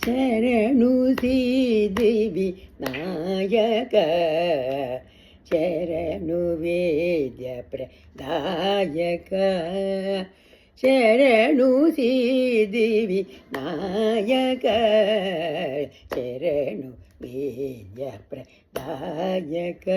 ಶರಣು ಸಿದ್ಧಿ ನಾಯಕ ಶರಣು ವೇದ್ಯ ಪ್ರದಾಯಕ ಶರಣು ಸಿದ್ಧಿ ನಾಯಕ ಶರಣು ವೇದ್ಯ ಪ್ರದಾಯಕ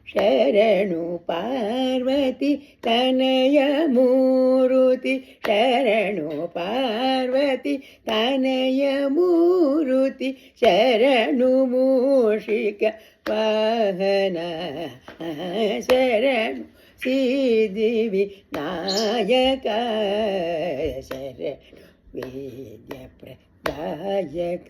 ಶರಣು ಪಾರ್ವತಿ ತನಯ ಮೂರುತಿ ಶರಣು ಪಾರ್ವತಿ ತನಯ ಮೂರುತಿ ಶರಣು ಮೂಷಿಕ ವಾಹನ ಶರಣು ಸಿದ್ಧಿ ನಾಯಕ ಶರಣು ವೇದ್ಯ ಪ್ರದಾಯಕ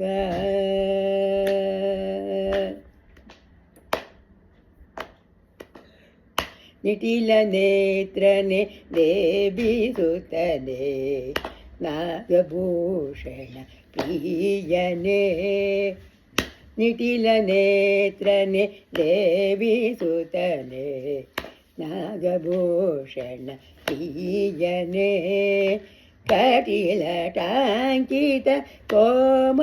ನಿಟಿಲ ನೇತ್ರನೆ ದೇವಿಸುತ್ತನೆ ನಾಗಭೂಷಣ ಪ್ರಿಯನೇ ನಿಟಿಲ ನೇತ್ರನೆ ದೇವಿಸುತ್ತನೆ ನಾಗಭೂಷಣ ಪ್ರಿಯನೇ ಕಟಿಲಟಾಂಕಿತ ಕೋಮಲಾಂಗನೆ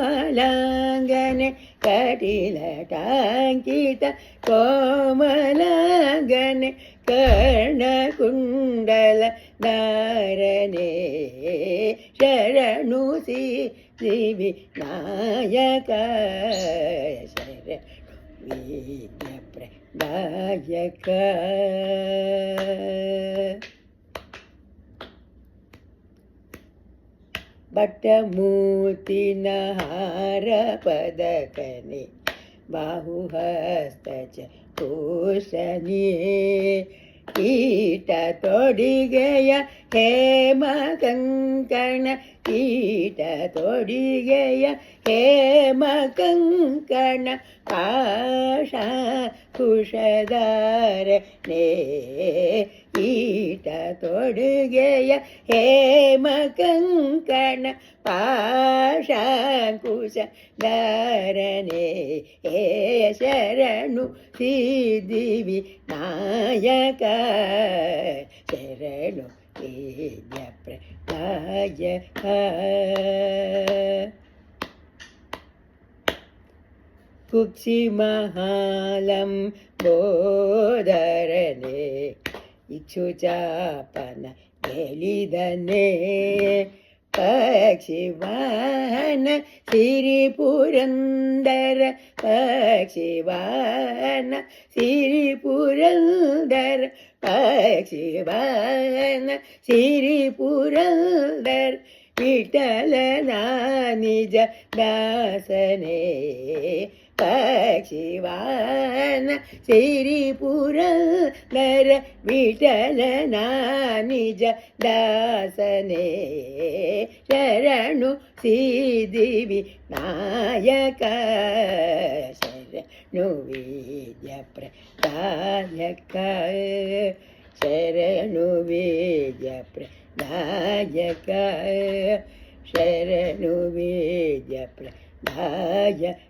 ಕಟಿಲಟಾಂಕಿತ ಕೋಮಲಾಂಗನೆ ಕರ್ಣಕುಂಡಲ ಧಾರನೆ ಶರಣು ಸಿದ್ಧಿ ನಾಯಕ ಶರಣು ವೇದ್ಯ ಪ್ರದಾಯಕ ಭಟ್ಟಮೂರ್ತಿನ ಹಾರ ಪದಕನೆ ಬಾಹುಹಸ್ತ ಚತುಷನೇ ಕೀಟ ತೊಡಿಗೆಯ ಹೇಮ ಕಂಕಣ ಕೀಟ ತೊಡಿಗೆಯ ಹೇಮ ಕಂಕಣ ಪಾಶ ಕುಶಧಾರನೆ ಕೀಟ ತೊಡುಗೆಯ ಹೇಮ ಕಂಕಣ ಪಾಶಾಂಕುಶ ಧಾರನೆ ಹೇ ಶರಣು ಸಿದ್ಧಿ ನಾಯಕ ಶರಣು ವೇದ್ಯ ಪ್ರದಾಯಕ ಕುಕ್ಷಿ ಮಹಾಲಂ ಬೋಧರನೆ ಇಕ್ಷುಚಾಪನ ಗೆಲಿದನೆ ಪಕ್ಷಿವಾಹನ ಸಿರಿ ಪುರಂದರ ಪಕ್ಷಿವಾಹನ ಸಿರಿ ಪುರಂದರ ಪಕ್ಷಿವಾಹನ ಸಿರಿ ಪುರಂದರ ವಿಠಲನ ನಿಜ ದಾಸನೇ ಪಕ್ಷಿವಾಹನ ಸಿರಿ ಪುರಂದರ ವಿಠಲನ ನಿಜ ದಾಸನೇ ಶರಣು ಸಿದ್ಧಿ ನಾಯಕ ಶರಣು ವೇದ್ಯ ಪ್ರದಾಯಕ ಶರಣು ವೇದ್ಯ ಪ್ರದಾಯಕ ಶರಣು ವೇದ್ಯ ಪ್ರದಾಯಕ